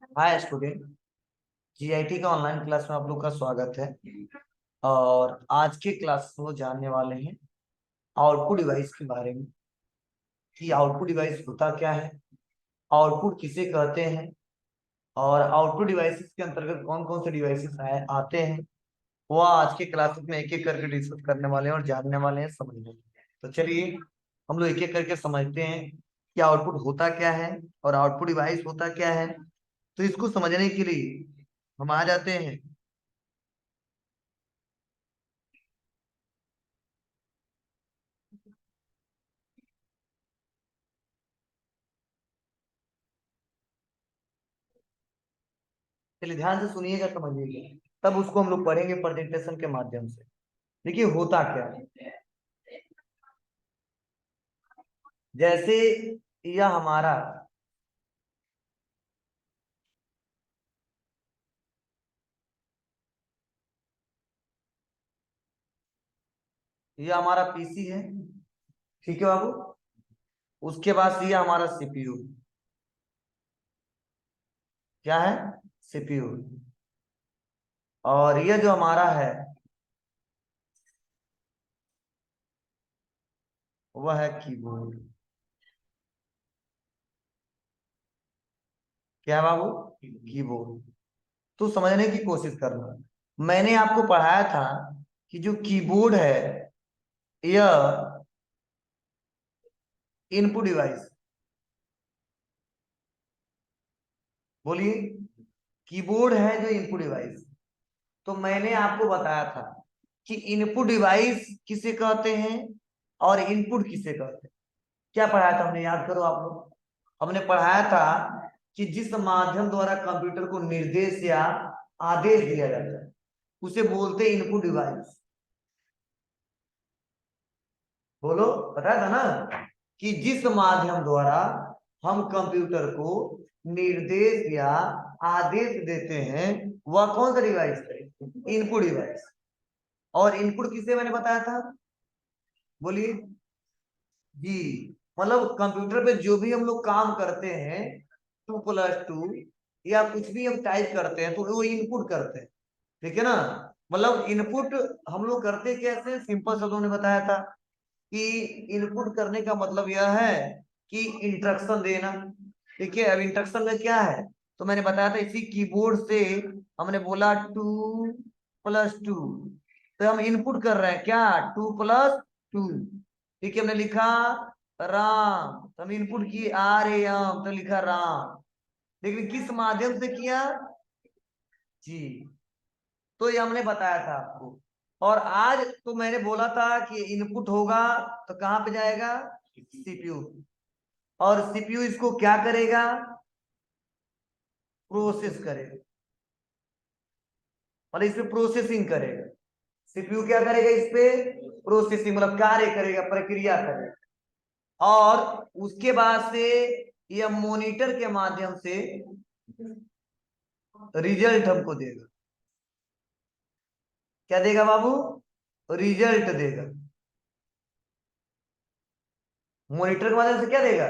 Hi student. GIT का online class में आप लोग का स्वागत है। और आज के क्लास में वो जानने वाले हैं आउटपुट डिवाइस के बारे में कि आउटपुट डिवाइस होता क्या है, आउटपुट किसे कहते हैं, और आउटपुट डिवाइसेस के अंतर्गत कौन कौन से डिवाइसेस आते हैं। वो आज के क्लास में एक एक करके डिस्कस करने वाले हैं और जानने वाले हैं, समझने वाले हैं। तो चलिए हम लोग एक एक करके समझते हैं कि आउटपुट होता क्या है और आउटपुट डिवाइस होता क्या है। तो इसको समझने के लिए हम आ जाते हैं। चलिए ध्यान से सुनिएगा, समझिएगा, तब उसको हम लोग पढ़ेंगे प्रेजेंटेशन के माध्यम से। देखिए होता क्या है। जैसे यह हमारा पीसी है, ठीक है बाबू। उसके बाद से यह हमारा सीपीयू। क्या है? सीपीयू। और यह जो हमारा है वह है कीबोर्ड। क्या है बाबू? कीबोर्ड। तो समझने की कोशिश करना। मैंने आपको पढ़ाया था कि जो कीबोर्ड है यह इनपुट डिवाइस। बोलिए। कीबोर्ड है जो इनपुट डिवाइस। तो मैंने आपको बताया था कि इनपुट डिवाइस किसे कहते हैं और इनपुट किसे कहते हैं। क्या पढ़ाया था हमने? याद करो आप लोग। हमने पढ़ाया था कि जिस माध्यम द्वारा कंप्यूटर को निर्देश या आदेश दिया जाता है उसे बोलते हैं इनपुट डिवाइस। बोलो, बताया था ना कि जिस माध्यम द्वारा हम कंप्यूटर को निर्देश या आदेश देते हैं वह कौन सा डिवाइस है? Input device. और इनपुट किसे मैंने बताया था? बोलिए जी। मतलब कंप्यूटर पे जो भी हम लोग काम करते हैं 2+2 या कुछ भी हम टाइप करते हैं तो वो इनपुट करते हैं। ठीक है ना? मतलब इनपुट हम लोग करते कैसे, सिंपल शब्दों में बताया था कि इनपुट करने का मतलब यह है कि इंस्ट्रक्शन देना। ठीक है, अब इंस्ट्रक्शन में क्या है तो मैंने बताया था इसी कीबोर्ड से हमने बोला 2+2। तो हम इनपुट कर रहे हैं क्या? 2+2। ठीक है, हमने लिखा राम, तो हम इनपुट किए RAM, तो लिखा राम। लेकिन किस माध्यम से किया? जी। तो ये हमने बताया था आपको। और आज तो मैंने बोला था कि इनपुट होगा तो कहां पे जाएगा? सीपीयू। और सीपीयू इसको क्या करेगा? प्रोसेस करेगा। मतलब इस पे प्रोसेसिंग करेगा। सीपीयू क्या करेगा? इस पे प्रोसेसिंग मतलब कार्य करेगा, प्रक्रिया करेगा। और उसके बाद से यह मॉनिटर के माध्यम से रिजल्ट हमको देगा। क्या देगा बाबू? रिजल्ट देगा। मॉनिटर के माध्यम से क्या देगा?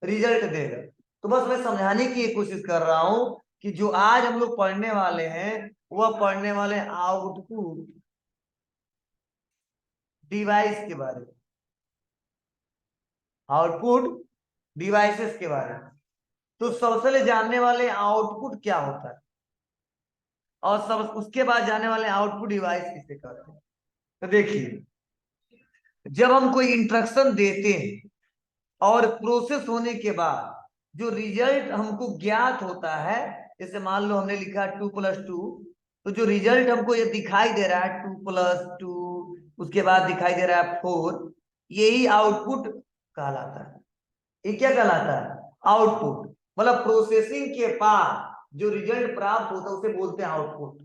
रिजल्ट देगा। तो बस मैं समझाने की कोशिश कर रहा हूं कि जो आज हम लोग पढ़ने वाले हैं वह पढ़ने वाले आउटपुट डिवाइस के बारे में, आउटपुट डिवाइसेस के बारे में। तो सबसे पहले जानने वाले आउटपुट क्या होता है और सब उसके बाद जानने वाले आउटपुट डिवाइस किसे कहते हैं। तो देखिए, जब हम कोई इंस्ट्रक्शन देते हैं और प्रोसेस होने के बाद जो रिजल्ट हमको ज्ञात होता है, जैसे मान लो हमने लिखा 2+2, तो जो रिजल्ट हमको ये दिखाई दे रहा है 2+2, उसके बाद दिखाई दे रहा है 4, यही आउटपुट कहलाता है। ये क्या कहलाता है? आउटपुट। मतलब प्रोसेसिंग के बाद जो रिजल्ट प्राप्त होता है उसे बोलते हैं आउटपुट।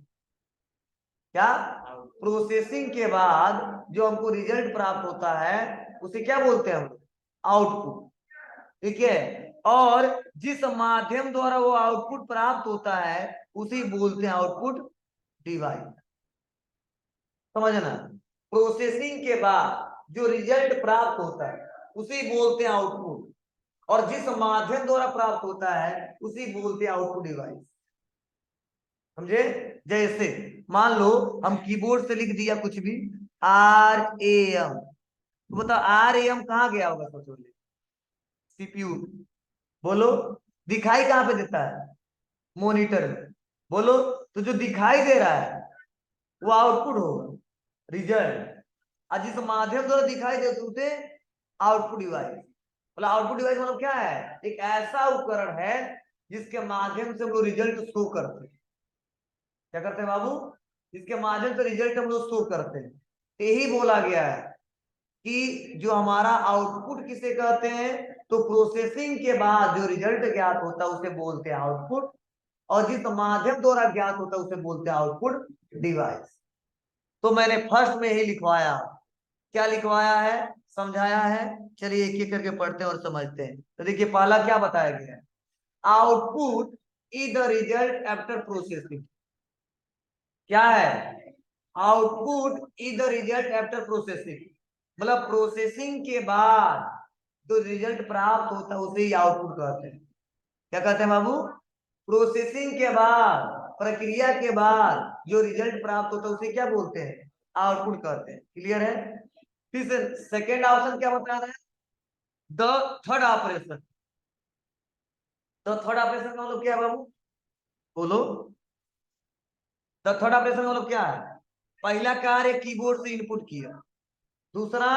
क्या? प्रोसेसिंग के बाद जो हमको रिजल्ट प्राप्त होता है उसे क्या बोलते हैं हम? आउटपुट। ठीक है। और जिस माध्यम द्वारा वो आउटपुट प्राप्त होता है उसे बोलते हैं आउटपुट डिवाइस। समझना? प्रोसेसिंग के बाद जो रिजल्ट प्राप्त होता है उसे बोलते हैं आउटपुट। और जिस माध्यम द्वारा प्राप्त होता है उसी बोलते हैं आउटपुट डिवाइस। समझे? जैसे मान लो हम कीबोर्ड से लिख दिया कुछ भी RAM, तो बताओ RAM कहाँ गया होगा? सोचो, CPU। बोलो, दिखाई कहाँ पे देता है? मॉनिटर में। बोलो, तो जो दिखाई दे रहा है वो आउटपुट होगा, रिजल्ट। और जिस माध्यम द्वारा दिखाई दे उसे आउटपुट डिवाइस। मतलब आउटपुट डिवाइस मतलब क्या है? एक ऐसा उपकरण है जिसके माध्यम से हम लोग रिजल्ट शो करते हैं। क्या करते हैं बाबू? जिसके माध्यम से रिजल्ट हम लोग शो करते हैं। यही बोला गया है कि जो हमारा आउटपुट किसे कहते हैं, तो प्रोसेसिंग के बाद जो रिजल्ट ज्ञात होता है उसे बोलते हैं आउटपुट, और जिस माध्यम द्वारा ज्ञात होता है उसे बोलते हैं आउटपुट डिवाइस। तो मैंने फर्स्ट में ही लिखवाया, क्या लिखवाया है, समझाया है। चलिए एक एक करके पढ़ते हैं और समझते हैं। तो देखिए पहला क्या बताया गया है, output is the result after processing. क्या है? Output is the result after processing, मतलब प्रोसेसिंग के बाद जो रिजल्ट प्राप्त होता है उसे ही आउटपुट कहते हैं। क्या कहते हैं बाबू? प्रोसेसिंग के बाद, प्रक्रिया के बाद जो रिजल्ट प्राप्त होता है उसे क्या बोलते हैं? आउटपुट कहते हैं। क्लियर है? फिर से सेकेंड ऑप्शन क्या बता रहा है, the third operation. The third operation का मतलब क्या है बाबू? बोलो, द थर्ड ऑपरेशन का मतलब क्या है? पहला कार्य कीबोर्ड से इनपुट किया, दूसरा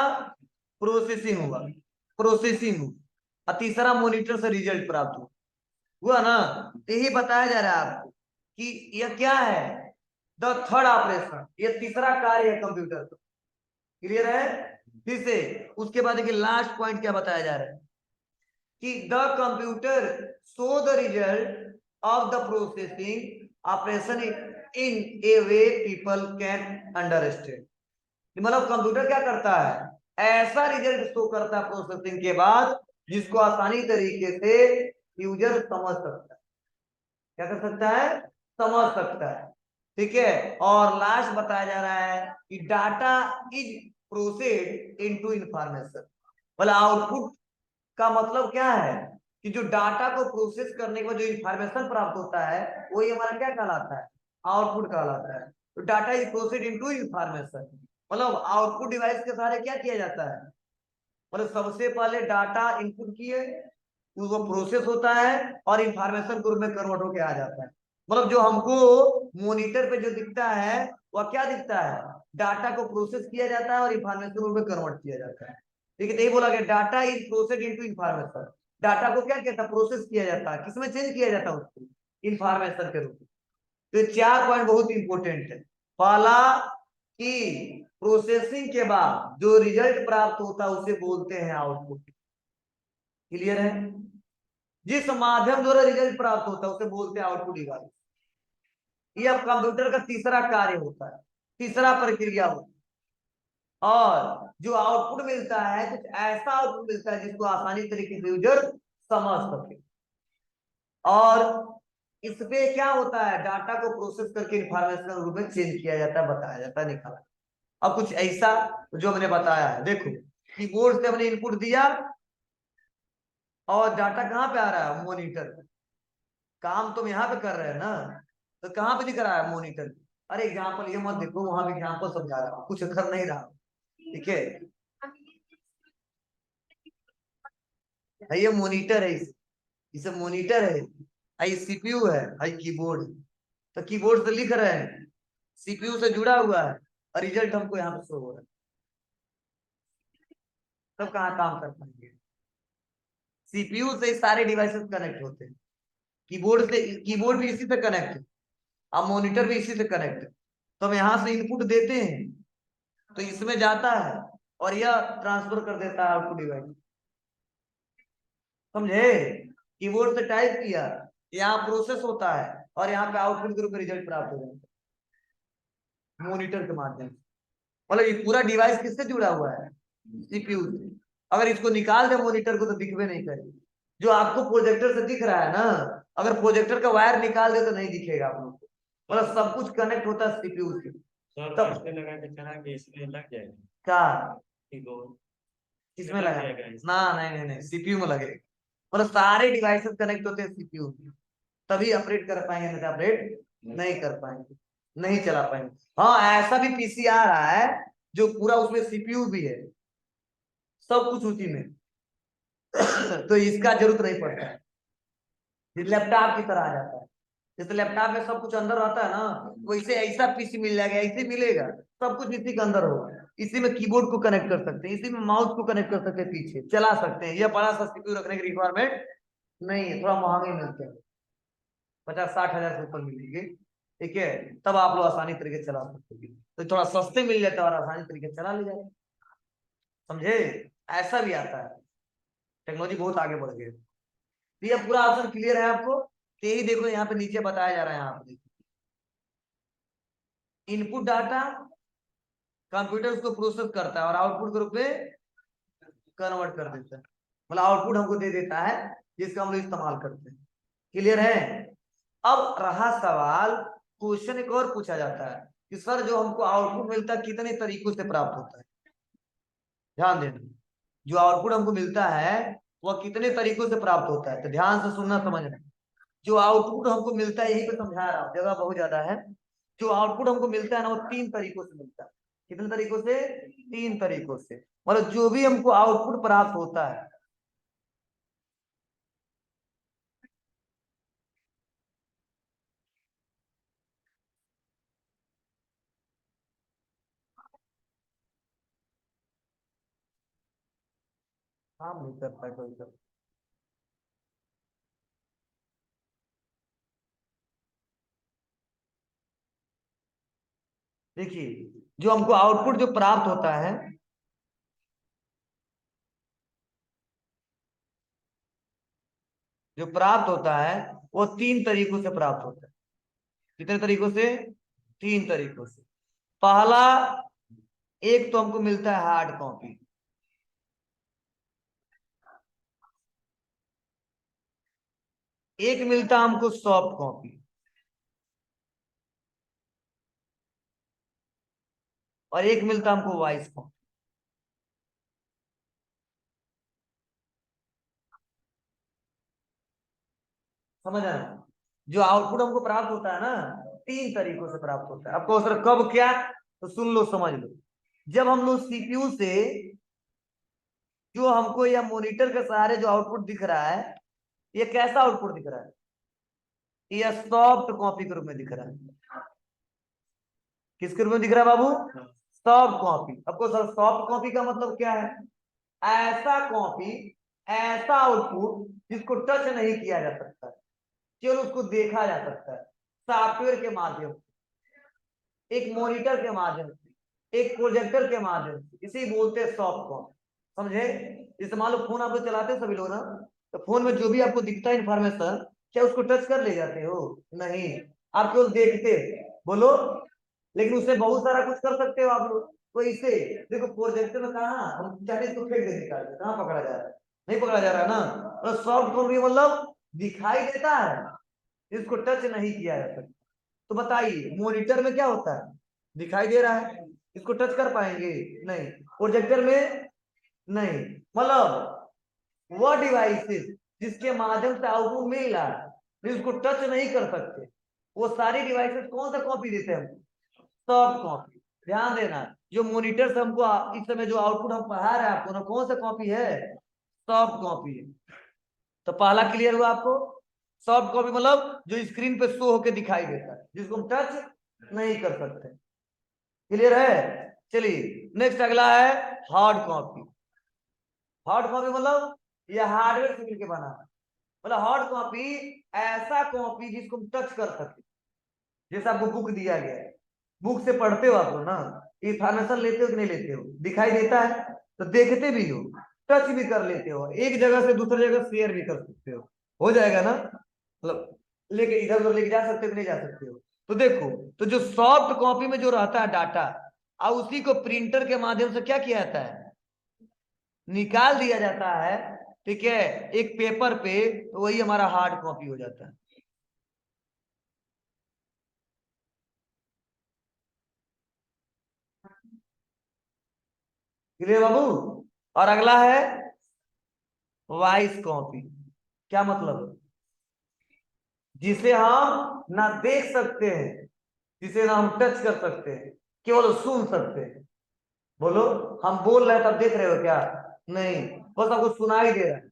प्रोसेसिंग हुआ, और तीसरा मॉनिटर से रिजल्ट प्राप्त हुआ ना। यही बताया जा रहा है आपको कि यह क्या है, द थर्ड ऑपरेशन, यह तीसरा कार्य है कंप्यूटर का। क्लियर है? फिर से उसके बाद देखिए लास्ट पॉइंट क्या बताया जा रहा है कि the computer show the result of the processing operation in A way people can understand. मतलब कंप्यूटर क्या करता है, ऐसा रिजल्ट शो करता है प्रोसेसिंग के बाद जिसको आसानी तरीके से यूजर समझ सकता है। क्या कर सकता है? समझ सकता है। ठीक है? और लास्ट बताया जा रहा है कि data is processed into information. मतलब आउटपुट का मतलब क्या है कि जो डाटा को प्रोसेस करने के बाद जो इंफॉर्मेशन प्राप्त होता है वही हमारा क्या कहलाता है? आउटपुट कहलाता है। तो data is processed into information, मतलब आउटपुट डिवाइस के सहारे क्या किया जाता है, मतलब सबसे पहले डाटा इनपुट किए, वो प्रोसेस होता है और इंफॉर्मेशन के रूप में कन्वर्ट होके आ जाता है। मतलब जो हमको मॉनिटर पे जो दिखता है वह क्या दिखता है, डाटा को प्रोसेस किया जाता है और इंफॉर्मेशन रूप में कन्वर्ट किया जाता है। ठीक है? तो ये बोला गया data is process into information. Data को क्या कहता है? प्रोसेस किया जाता है। किसमें चेंज किया जाता है? उसको इंफॉर्मेशन के रूप में। तो चार पॉइंट बहुत इंपॉर्टेंट है। पहला कि प्रोसेसिंग के बाद जो रिजल्ट प्राप्त होता है उसे बोलते हैं आउटपुट। क्लियर है? जिस माध्यम द्वारा रिजल्ट प्राप्त होता है उसे बोलते हैं आउटपुट डिवाइस। ये अब कंप्यूटर का तीसरा कार्य होता है, तीसरा प्रक्रिया होता है। और जो आउटपुट मिलता है कुछ ऐसा आउटपुट मिलता है जिसको आसानी तरीके से यूजर समझ सके। और इसपे क्या होता है, डाटा को प्रोसेस करके इंफॉर्मेशन रूप में चेंज किया जाता है, बताया जाता है, निकाला। अब कुछ ऐसा जो हमने बताया है, देखो कीबोर्ड से हमने इनपुट दिया और डाटा कहाँ पे आ रहा है? मॉनिटर पे। काम तुम यहाँ पे कर रहे हैं ना, तो कहाँ पे दिख रहा है? मॉनिटर पे। अरे एग्जाम्पल ये मत देखो, वहां पे एग्जाम्पल समझा रहा हूँ, कुछ कर नहीं रहा। ठीक है? ये मॉनिटर है, इसे मॉनिटर है, आई सीपीयू है, आई कीबोर्ड है। तो कीबोर्ड से लिख रहे हैं, सीपीयू से जुड़ा हुआ है और रिजल्ट हमको यहाँ पे शो हो रहा है। तब कहाँ काम कर पाएंगे? सीपीयू से सारे डिवाइसेस कनेक्ट होते हैं, कीबोर्ड से, कीबोर्ड भी इसी से कनेक्ट है, अब मॉनिटर भी इसी से कनेक्ट है। तो हम यहाँ से इनपुट देते हैं तो इसमें जाता है और यह ट्रांसफर कर देता है आउटपुट डिवाइस। समझे? कीबोर्ड से टाइप किया, यहाँ प्रोसेस होता है और यहाँ पे आउटपुट के रूप में रिजल्ट प्राप्त हो जाता है मॉनिटर के माध्यम से। मतलब ये पूरा डिवाइस किससे जुड़ा हुआ है? सीपीयू से। अगर इसको निकाल दे मॉनिटर को तो दिखवे नहीं करेगी। जो आपको प्रोजेक्टर से दिख रहा है ना, अगर प्रोजेक्टर का वायर निकाल दे तो नहीं दिखेगा आप लोग को। मतलब सब कुछ कनेक्ट होता है सीपीयू से। सर इसमें लगा के चला के इसमें लग जाएगा क्या? कीबोर्ड किसमें लगा? ना नहीं नहीं नहीं, सीपीयू में लगेगा। मतलब सारे डिवाइसेस कनेक्ट होते हैं सीपीयू में, तभी ऑपरेट कर पाएंगे, नहीं तो ऑपरेट नहीं कर पाएंगे, नहीं चला पाएंगे। हाँ, ऐसा भी पीसी आ रहा है जो पूरा उसमें सीपीयू भी है, सब कुछ उसी में तो इसका जरूरत नहीं पड़ता है, ये लैपटॉप की तरह आ जाता है। जैसे लैपटॉप में सब कुछ अंदर रहता है ना, वैसे ऐसा पीसी मिल जाएगा, ऐसे मिलेगा, सब कुछ इसी के अंदर होगा। इसी में कीबोर्ड को कनेक्ट कर सकते हैं, इसी में माउस को कनेक्ट कर सकते हैं, पीछे चला सकते हैं। यह बड़ा सा सीपीयू रखने की रिक्वायरमेंट नहीं है, थोड़ा महंगे मिलते हैं, 50-60 हजार से ऊपर मिलेंगे, ठीक है, तब आप लोग आसानी तरीके से चला सकते हैं। तो थोड़ा सस्ते मिल जाता है और आसानी तरीके से चला ले जाए, समझे? ऐसा भी आता है, टेक्नोलॉजी बहुत आगे बढ़ गई। तो ये पूरा ऑप्शन क्लियर है आपको? तो यही देखो यहाँ पे नीचे बताया जा रहा है, यहाँ पे इनपुट डाटा कंप्यूटर उसको प्रोसेस करता है और आउटपुट के रूप में कन्वर्ट कर देता है, मतलब आउटपुट हमको दे देता है जिसका हम लोग इस्तेमाल करते हैं। क्लियर है? अब रहा सवाल, क्वेश्चन एक और पूछा जाता है कि सर जो हमको आउटपुट मिलता है कितने तरीकों से प्राप्त होता है? ध्यान देना, जो आउटपुट हमको मिलता है वह कितने तरीकों से प्राप्त होता है, तो ध्यान से सुनना समझना। जो आउटपुट हमको मिलता है, यही पे समझा रहा हूँ, जगह बहुत ज्यादा है। जो आउटपुट हमको मिलता है ना, वो 3 तरीकों से मिलता है। कितने तरीकों से? 3 तरीकों से। मतलब जो भी हमको आउटपुट प्राप्त होता है, काम नहीं करता कोई कर। देखिए, जो हमको आउटपुट जो प्राप्त होता है, जो प्राप्त होता है वो 3 तरीकों से प्राप्त होता है। कितने तरीकों से? 3 तरीकों से। पहला, एक तो हमको मिलता है हार्ड कॉपी, एक मिलता है हमको सॉफ्ट कॉपी, और एक मिलता है हमको वॉइस कॉपी। समझ आया? जो आउटपुट हमको प्राप्त होता है ना, 3 तरीकों से प्राप्त होता है। आपको सर कब क्या, तो सुन लो समझ लो। जब हम लोग सीपीयू से जो हमको या मॉनिटर के सहारे जो आउटपुट दिख रहा है, ये कैसा आउटपुट दिख रहा है? ये सॉफ्ट कॉपी के रूप में दिख रहा है। किसके रूप में दिख रहा है बाबू? Soft copy. आपको सर सॉफ्ट कॉपी का मतलब क्या है? ऐसा कॉपी, ऐसा आउटपुट जिसको टच नहीं किया जा सकता, केवल उसको देखा जा सकता है सॉफ्टवेयर के माध्यम से, एक मॉनिटर के माध्यम से, एक प्रोजेक्टर के माध्यम से। इसे बोलते हैं सॉफ्ट कॉपी, समझे? जैसे मान लो फोन आप लोग चलाते हैं सभी लोग ना, तो फोन में जो भी आपको दिखता है इंफॉर्मेशन, क्या उसको टच कर ले जाते हो? नहीं, आप केवल देखते हो। बोलो। लेकिन उससे बहुत सारा कुछ कर सकते हो आप लोग। तो इसे देखो, प्रोजेक्टर में कहा हम चाहे इसको फेंक दे, निकाल दे, कहाँ पकड़ा जा रहा है? नहीं पकड़ा जा रहा है ना। तो सॉफ्ट कॉपी मतलब दिखाई देता है, इसको टच नहीं किया जा सकता। तो बताइए, मॉनिटर में क्या होता है? दिखाई दे रहा है, इसको टच कर पाएंगे? नहीं। प्रोजेक्टर में नहीं। मतलब वह डिवाइसेस जिसके माध्यम से आउटपुट मिल रहा है, लेकिन उसको टच नहीं कर सकते, वो सारी डिवाइसेस कौन सा कॉपी देते हैं? Soft copy. ध्यान देना, जो मॉनिटर से हमको इस समय जो आउटपुट हम पढ़ा रहे हैं आपको ना, कौन सा कॉपी है? सॉफ्ट कॉपी है। तो पहला क्लियर हुआ आपको? सॉफ्ट कॉपी मतलब जो स्क्रीन पे शो होके दिखाई देता है, जिसको हम टच नहीं कर सकते। क्लियर है? चलिए नेक्स्ट अगला है हार्ड कॉपी। हार्ड कॉपी मतलब यह हार्डवेयर से मिलकर बना है। मतलब हार्ड कॉपी ऐसा कॉपी जिसको हम टच कर सके। जैसे आपको बुक दिया गया है, बुक से पढ़ते हो आप लोग ना, इंफॉर्मेशन लेते हो कि नहीं लेते हो? दिखाई देता है तो देखते भी हो, टच भी कर लेते हो, एक जगह से दूसरी जगह शेयर भी कर सकते हो जाएगा ना? मतलब लेके इधर उधर लेके जा सकते हो कि नहीं जा सकते हो? तो देखो, तो जो सॉफ्ट कॉपी में जो रहता है डाटा, और उसी को प्रिंटर के माध्यम से क्या किया जाता है? निकाल दिया जाता है, ठीक है, एक पेपर पे, तो वही हमारा हार्ड कॉपी हो जाता है। क्लियर बाबू? और अगला है वॉइस कॉपी। क्या मतलब? जिसे हम ना देख सकते हैं, जिसे ना हम टच कर सकते हैं, केवल सुन सकते हैं। बोलो, हम बोल रहे हैं तब देख रहे हो क्या? नहीं, बस आपको सुनाई दे रहा है।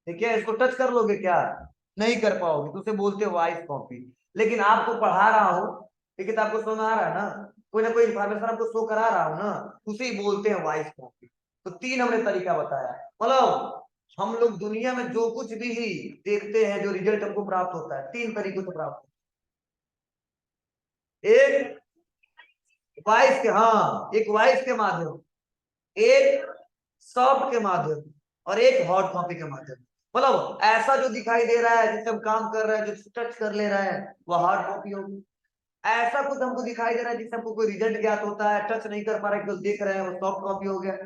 ठीक है, इसको टच कर लोगे क्या? नहीं कर पाओगे, तो उसे बोलते हो वॉइस कॉपी। लेकिन आपको पढ़ा रहा हूँ, ठीक है, तो आपको समझ आ रहा है ना, कोई ना कोई इंफॉर्मेशन आपको शो करा रहा हूँ ना, उसे ही बोलते हैं वॉइस कॉपी। तो तीन हमने तरीका बताया। मतलब हम लोग दुनिया में जो कुछ भी ही देखते हैं, जो रिजल्ट हमको प्राप्त होता है, तीन तरीकों से प्राप्त होता है। एक वॉइस के, हाँ, एक वॉइस के माध्यम, एक सॉफ्ट के माध्यम, और एक हार्ड कॉपी के माध्यम। मतलब ऐसा जो दिखाई दे रहा है, जिससे हम काम कर रहे हैं, जो टच कर ले रहा है, वह हार्ड कॉपी होगी। ऐसा कुछ हमको दिखाई दे रहा है जिससे हमको कोई रिजल्ट ज्ञात होता है, टच नहीं कर पा रहे, केवल देख रहे हैं, वो सॉफ्ट कॉपी हो गया।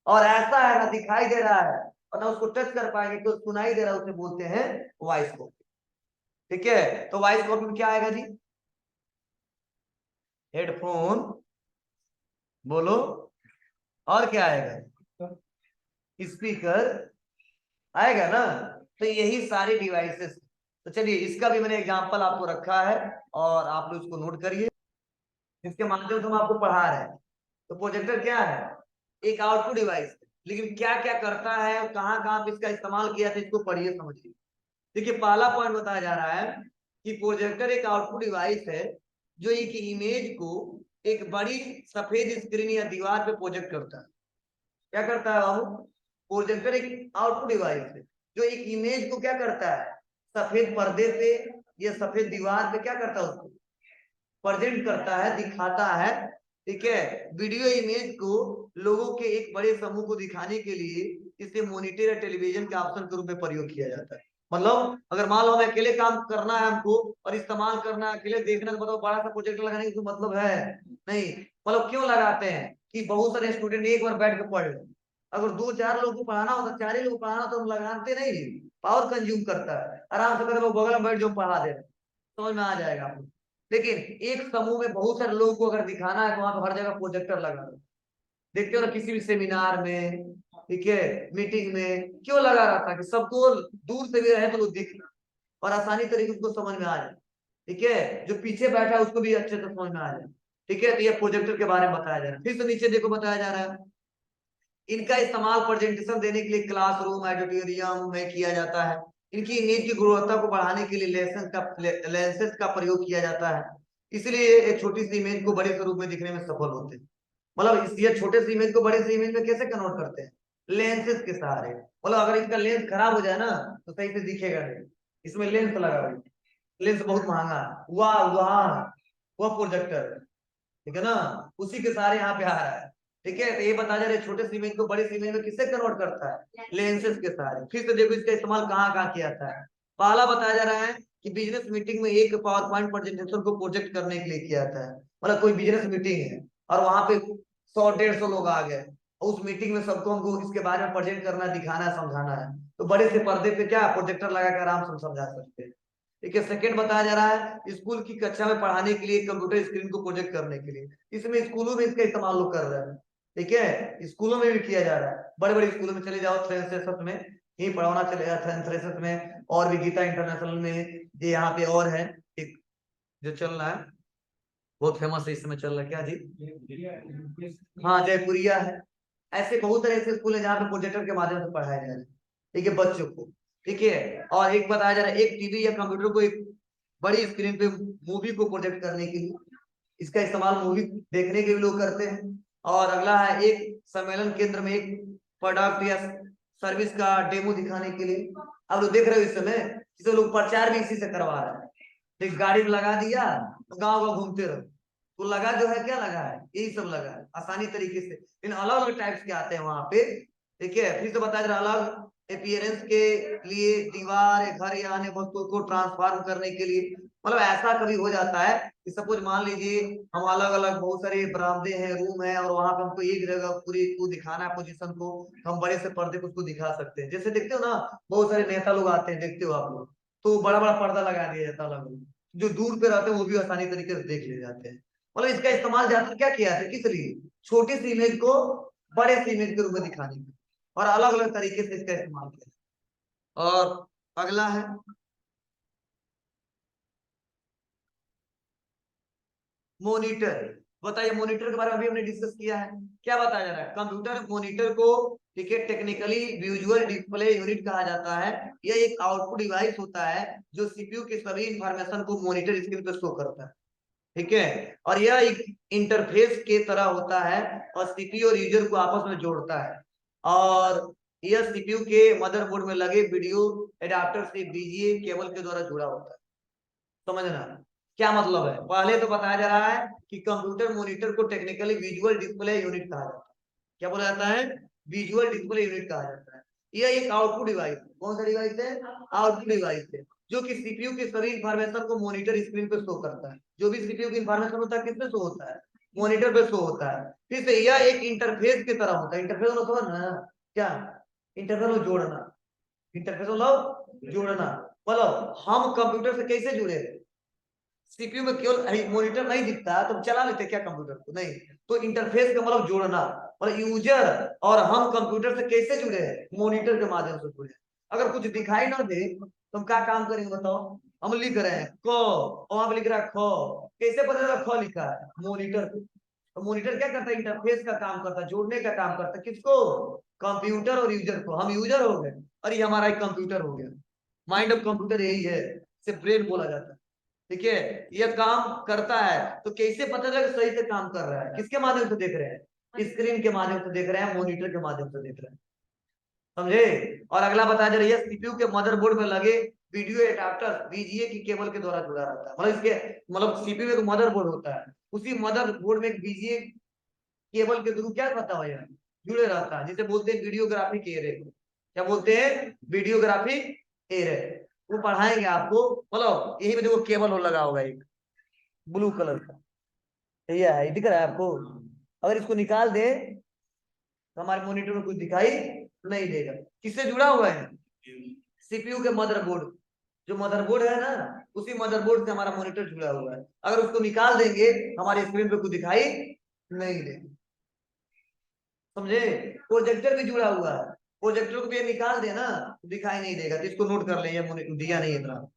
और ऐसा है ना दिखाई दे रहा है और ना उसको टच कर पाएंगे, केवल सुनाई दे रहा है, उसे बोलते हैं वॉइस कॉपी। ठीक है, तो वॉइस कॉपी में क्या आएगा जी? हेडफोन, बोलो, और क्या आएगा? स्पीकर आएगा ना। तो यही सारी डिवाइसेस। तो चलिए, इसका भी मैंने एग्जांपल आपको रखा है, और आप लोग इसको नोट करिए, जिसके माध्यम से हम आपको पढ़ा रहे हैं। तो प्रोजेक्टर क्या है? एक आउटपुट डिवाइस है, लेकिन क्या क्या करता है और कहाँ कहाँ पे इसका इस्तेमाल किया था, इसको पढ़िए, समझिए। देखिए, पहला पॉइंट बताया जा रहा है कि प्रोजेक्टर एक आउटपुट डिवाइस है जो एक इमेज को एक बड़ी सफेद स्क्रीन या दीवार पे प्रोजेक्ट करता है। क्या करता है बाबू? प्रोजेक्टर एक आउटपुट डिवाइस है जो एक इमेज को क्या करता है, सफेद पर्दे पे या सफेद दीवार पे क्या करता है, उसको प्रेजेंट करता है, दिखाता है। ठीक है, वीडियो इमेज को लोगों के एक बड़े समूह को दिखाने के लिए इसे मॉनिटर या टेलीविजन के ऑप्शन के रूप में प्रयोग किया जाता है। मतलब अगर मान लो हमें अकेले काम करना है हमको, और इस्तेमाल करना है, अकेले देखना, तो मतलब बड़ा सा प्रोजेक्टर लगाने का मतलब है नहीं। मतलब क्यों लगाते हैं कि बहुत सारे स्टूडेंट एक बार बैठ के पढ़ ले। अगर दो चार लोग को पढ़ाना होता, चार ही लोग पढ़ाना, तो हम लगाते नहीं, पावर कंज्यूम करता है। आराम से करके बगल में बैठ जो पढ़ा दे रहे, समझ में आ जाएगा आपको। लेकिन एक समूह में बहुत सारे लोगों को अगर दिखाना है, तो वहां पर हर जगह प्रोजेक्टर लगा दो। देखते हो ना, किसी भी सेमिनार में, ठीक है, मीटिंग में, क्यों लगा रहा था कि सबको दूर से भी रहे तो वो दिख और आसानी तरीके से उसको समझ में आ जाए। ठीक है, जो पीछे बैठा है उसको भी अच्छे से समझ में आ जाए। ठीक है, तो ये प्रोजेक्टर के बारे में बताया जा रहा है। फिर से नीचे देखो, बताया जा रहा है इनका इस्तेमाल प्रेजेंटेशन देने के लिए क्लासरूम, ऑडिटोरियम में किया जाता है। इनकी इमेज की गुणवत्ता को बढ़ाने के लिए लेंसेज का प्रयोग किया जाता है। इसलिए एक छोटी सी इमेज को बड़े स्वरूप में दिखने में सफल होते हैं। मतलब ये छोटे सी इमेज को बड़े सी इमेज में कैसे कन्वर्ट करते हैं? लेंसेज के सहारे। मतलब अगर इसका लेंस खराब हो जाए ना, तो सही से दिखेगा नहीं। इसमें लेंस लगा हुआ है, लेंस बहुत महंगा है, वाह वाह, वह प्रोजेक्टर, ठीक है ना, उसी के सारे यहाँ पे आ रहा है। ठीक है, तो ये बता जा रहे छोटे सी इमेज को बड़े सी इमेज में किससे कन्वर्ट करता है? लेंसेज के सहारे। फिर से देखो इसका इस्तेमाल कहाँ कहाँ किया जाता है। पहला बताया जा रहा है कि बिजनेस मीटिंग में एक पावर पॉइंट प्रेजेंटेशन को प्रोजेक्ट करने के लिए किया जाता है। मतलब कोई बिजनेस मीटिंग है और वहां पे 100-150 लोग आ गए, और उस मीटिंग में सबको हमको इसके बारे में प्रेजेंट करना है, दिखाना है, समझाना है, तो बड़े से पर्दे पे क्या प्रोजेक्टर लगा कर आराम से समझा सकते हैं। ठीक है, सेकंड बताया जा रहा है स्कूल की कक्षा में पढ़ाने के लिए कंप्यूटर स्क्रीन को प्रोजेक्ट करने के लिए। इसमें स्कूलों में इसका इस्तेमाल लोग कर रहे हैं। ठीक है, स्कूलों में भी किया जा रहा है। बड़े बड़े स्कूलों में चले जाओ, थ्रेसेस में ही पढ़ाना चले जाता, थ्रेसेस में, और भी गीता इंटरनेशनल में, ये यहाँ पे और है एक जो चल रहा है, बहुत फेमस है इस समय चल रहा है, क्या जी? हाँ, जयपुरिया है। ऐसे बहुत तरह से स्कूल है जहाँ पे प्रोजेक्टर के माध्यम से पढ़ाया जा रहा है। ठीक है, बच्चों को। ठीक है, और एक बताया जा रहा है एक टीवी या कंप्यूटर को एक बड़ी स्क्रीन पे मूवी को प्रोजेक्ट करने के लिए, इसका इस्तेमाल मूवी देखने के भी लोग करते हैं। और अगला है एक सम्मेलन केंद्र में एक प्रोडक्ट या सर्विस का डेमो दिखाने के लिए। अब लोग देख रहे हो इस समय जिसे लोग प्रचार भी इसी से करवा रहे हैं। एक गाड़ी में लगा दिया, तो गाँव गाँव घूमते रहो, तो लगा जो है क्या लगा है, यही सब लगा है आसानी तरीके से। इन अलग अलग टाइप्स के आते हैं वहां पे। ठीक है, फिर से बताया जा रहा अलग अपीयरेंस के लिए, दीवार घर या अन्य वस्तुओं को ट्रांसफॉर्म करने के लिए। मतलब ऐसा कभी हो जाता है कि सपोज मान लीजिए हम अलग अलग बहुत सारे बरामदे हैं, रूम है, और वहां पे हमको एक जगह पूरी को दिखाना है पोजीशन को, हम बड़े से पर्दे को उसको दिखा सकते हैं। जैसे देखते हो ना, बहुत सारे नेता लोग आते हैं, देखते हो आप लोग, तो बड़ा बड़ा पर्दा लगा दिया जाता है अलग अलग, जो दूर पे रहते हैं वो भी आसानी तरीके से देख ले जाते हैं। मतलब इसका इस्तेमाल ज्यादातर क्या किया है, किस लिए? छोटी सी इमेज को बड़े सी इमेज के रूप में दिखाने के, और अलग अलग तरीके से इसका इस्तेमाल किया। और अगला है मॉनिटर। बताइए मॉनिटर के बारे में अभी हमने डिस्कस किया है। क्या बताया जा रहा है? कंप्यूटर मॉनिटर को ठीक है टेक्निकली विजुअल डिस्प्ले यूनिट कहा जाता है। यह एक आउटपुट डिवाइस होता है जो सीपीयू के सभी इंफॉर्मेशन को मॉनिटर स्क्रीन पर शो करता है। ठीक है, और यह एक इंटरफेस के तरह होता है और सीपीयू और यूजर को आपस में जोड़ता है। और यह सीपीयू के मदरबोर्ड में लगे वीडियो एडाप्टर से बीजीए केबल के द्वारा जुड़ा होता है। समझना क्या मतलब है? पहले तो बताया जा रहा है कि कंप्यूटर मॉनिटर को टेक्निकली विजुअल डिस्प्ले यूनिट कहा जाता है। क्या बोला जाता है? विजुअल डिस्प्ले यूनिट कहा जाता है। यह एक आउटपुट डिवाइस है। कौन सा डिवाइस है? आउटपुट डिवाइस है जो कि सीपीयू की सभी इंफॉर्मेशन को मॉनिटर स्क्रीन पे शो करता है। जो भी सीपीयू की इंफॉर्मेशन होता है किस पे शो होता है? मॉनिटर पे शो होता है। फिर से यह एक इंटरफेस की तरह होता है। इंटरफेस मतलब ना क्या? इंटरफेस जोड़ना। इंटरफेस मतलब जोड़ना। मतलब हम कंप्यूटर से कैसे जुड़े? सीपीयू में केवल मॉनिटर नहीं दिखता तो चला लेते क्या कंप्यूटर को? नहीं। तो इंटरफेस का मतलब जोड़ना। और यूजर और हम कंप्यूटर से कैसे जुड़े हैं? मॉनिटर के माध्यम से जुड़े हैं। अगर कुछ दिखाई ना दे तो हम क्या काम करेंगे बताओ? हम लिख रहे हैं क और वहां पे लिख रहा है ख। कैसे पता चला ख लिखा है? मॉनिटर पे। तो मॉनिटर क्या करता है? इंटरफेस का काम करता है, जोड़ने का काम करता है। किसको? कंप्यूटर और यूजर को। हम यूजर हो गए और ये हमारा एक कंप्यूटर हो गया। माइंड ऑफ कंप्यूटर यही है, इसे ब्रेन बोला जाता है। ठीक है, यह काम करता है तो कैसे पता चला कि सही से काम कर रहा है? किसके माध्यम से देख रहे हैं? स्क्रीन के माध्यम से देख रहे हैं, मॉनिटर के माध्यम से देख रहे हैं। समझे? और अगला बताया जा रहा है सीपीयू के मदरबोर्ड में लगे वीडियो एडाप्टर बीजीए की केबल के द्वारा जुड़ा रहता है। मतलब इसके मतलब सीपीयू में एक मदरबोर्ड होता है, उसी मदरबोर्ड में एक बीजीए केबल के थ्रू क्या करता है यार? जुड़े रहता है, जिसे बोलते हैं वीडियोग्राफिक एरे। क्या बोलते हैं? Videographic array. वो पढ़ाएंगे आपको। मतलब यही में देखो केबल हो लगा होगा एक ब्लू कलर का। ये है, दिख रहा है आपको? अगर इसको निकाल दे तो हमारे मॉनिटर में कुछ दिखाई नहीं देगा। किससे जुड़ा हुआ है? सीपीयू के मदरबोर्ड। जो मदरबोर्ड है ना, उसी मदरबोर्ड से हमारा मॉनिटर जुड़ा हुआ है। अगर उसको निकाल देंगे हमारी स्क्रीन पे कुछ दिखाई नहीं देगा। समझे? प्रोजेक्टर भी जुड़ा हुआ है। प्रोजेक्टर को भी ये निकाल देना तो दिखाई नहीं देगा। तो इसको नोट कर ले, ये दिया नहीं है इतना।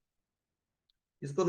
इसको